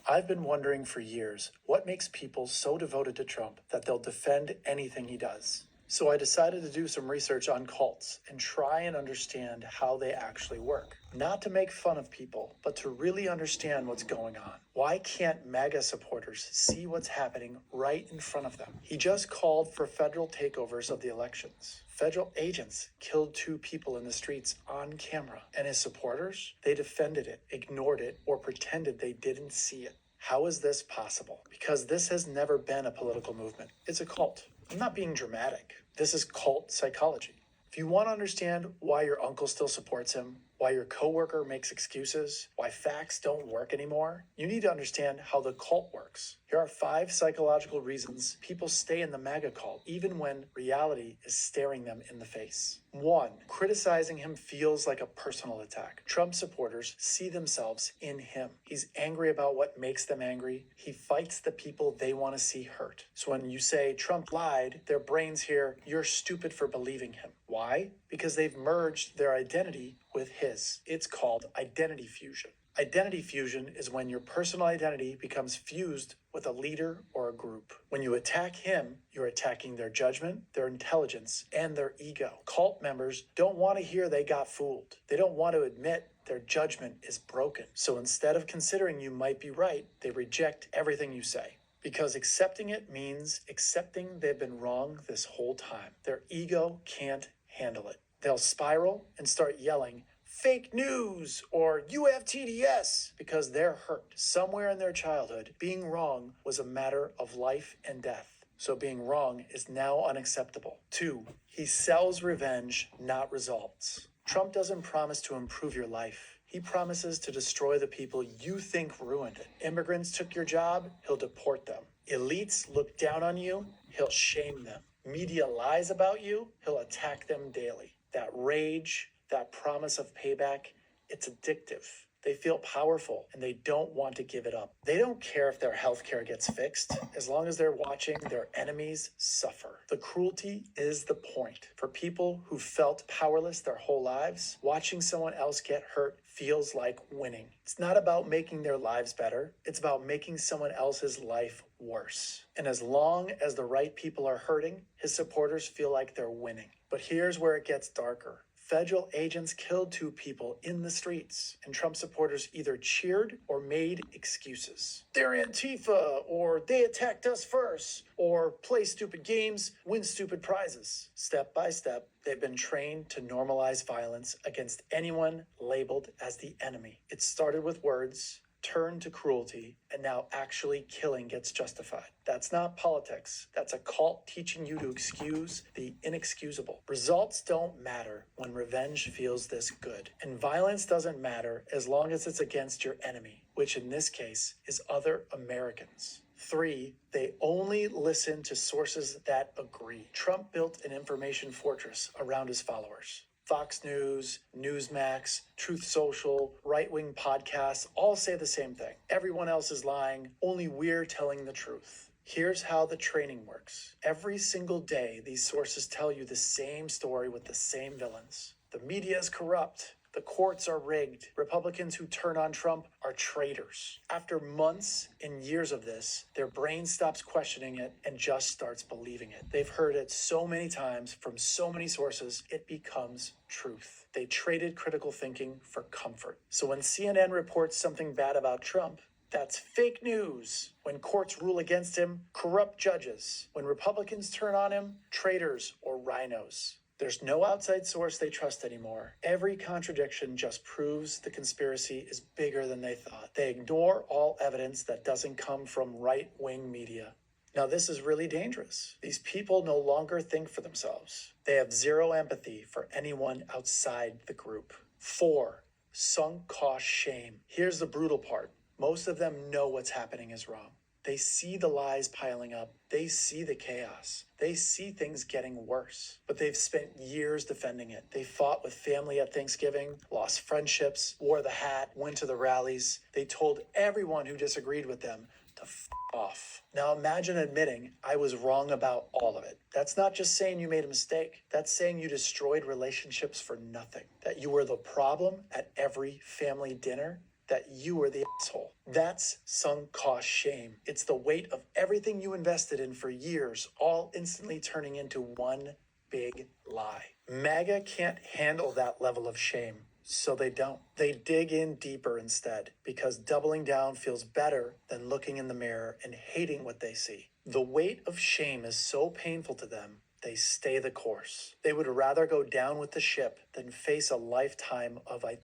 I've been wondering for years what makes people so devoted to Trump that they'll defend anything he does. So I decided to do some research on cults and try and understand how they actually work. Not to make fun of people, but to really understand what's going on. Why can't MAGA supporters see what's happening right in front of them? He just called for federal takeovers of the elections. Federal agents killed 2 people in the streets on camera, and his supporters, they defended it, ignored it, or pretended they didn't see it. How is this possible? Because this has never been a political movement. It's a cult. I'm not being dramatic. This is cult psychology. If you want to understand why your uncle still supports him, why your coworker makes excuses, why facts don't work anymore, you need to understand how the cult works. Here are 5 psychological reasons people stay in the MAGA cult even when reality is staring them in the face. 1. Criticizing him feels like a personal attack. Trump supporters see themselves in him. He's angry about what makes them angry. He fights the people they want to see hurt. So when you say Trump lied, their brains hear, "You're stupid for believing him." Why? Because they've merged their identity with his. It's called identity fusion. Identity fusion is when your personal identity becomes fused with a leader or a group. When you attack him, you're attacking their judgment, their intelligence, and their ego. Cult members don't want to hear they got fooled. They don't want to admit their judgment is broken. So instead of considering you might be right, they reject everything you say. Because accepting it means accepting they've been wrong this whole time. Their ego can't handle it. They'll spiral and start yelling, "Fake news," or "You have TDS," because they're hurt. Somewhere in their childhood, being wrong was a matter of life and death. So being wrong is now unacceptable. 2. He sells revenge, not results. Trump doesn't promise to improve your life. He promises to destroy the people you think ruined it. Immigrants took your job, he'll deport them. Elites look down on you, he'll shame them. Media lies about you, he'll attack them daily. That rage, that promise of payback, it's addictive. They feel powerful and they don't want to give it up. They don't care if their healthcare gets fixed. As long as they're watching their enemies suffer. The cruelty is the point. For people who felt powerless their whole lives, watching someone else get hurt feels like winning. It's not about making their lives better. It's about making someone else's life worse. And as long as the right people are hurting, his supporters feel like they're winning. But here's where it gets darker. Federal agents killed 2 people in the streets, and Trump supporters either cheered or made excuses. They're Antifa, or they attacked us first, or play stupid games, win stupid prizes. Step by step, they've been trained to normalize violence against anyone labeled as the enemy. It started with words, turned to cruelty, and now actually killing gets justified. That's not politics. That's a cult teaching you to excuse the inexcusable. Results don't matter when revenge feels this good. And violence doesn't matter as long as it's against your enemy, which in this case is other Americans. 3, they only listen to sources that agree. Trump built an information fortress around his followers. Fox News, Newsmax, Truth Social, right-wing podcasts all say the same thing. Everyone else is lying, only we're telling the truth. Here's how the training works. Every single day, these sources tell you the same story with the same villains. The media is corrupt. The courts are rigged. Republicans who turn on Trump are traitors. After months and years of this, their brain stops questioning it and just starts believing it. They've heard it so many times from so many sources, it becomes truth. They traded critical thinking for comfort. So when CNN reports something bad about Trump, that's fake news. When courts rule against him, corrupt judges. When Republicans turn on him, traitors or rhinos. There's no outside source they trust anymore. Every contradiction just proves the conspiracy is bigger than they thought. They ignore all evidence that doesn't come from right-wing media. Now, this is really dangerous. These people no longer think for themselves. They have zero empathy for anyone outside the group. 4, sunk cost shame. Here's the brutal part. Most of them know what's happening is wrong. They see the lies piling up. They see the chaos. They see things getting worse. But they've spent years defending it. They fought with family at Thanksgiving, lost friendships, wore the hat, went to the rallies. They told everyone who disagreed with them to f off. Now imagine admitting I was wrong about all of it. That's not just saying you made a mistake. That's saying you destroyed relationships for nothing. That you were the problem at every family dinner. that you were the asshole. That's sunk cost shame. It's the weight of everything you invested in for years, all instantly turning into one big lie. MAGA can't handle that level of shame, so they don't. They dig in deeper instead, because doubling down feels better than looking in the mirror and hating what they see. The weight of shame is so painful to them, they stay the course. They would rather go down with the ship than face a lifetime of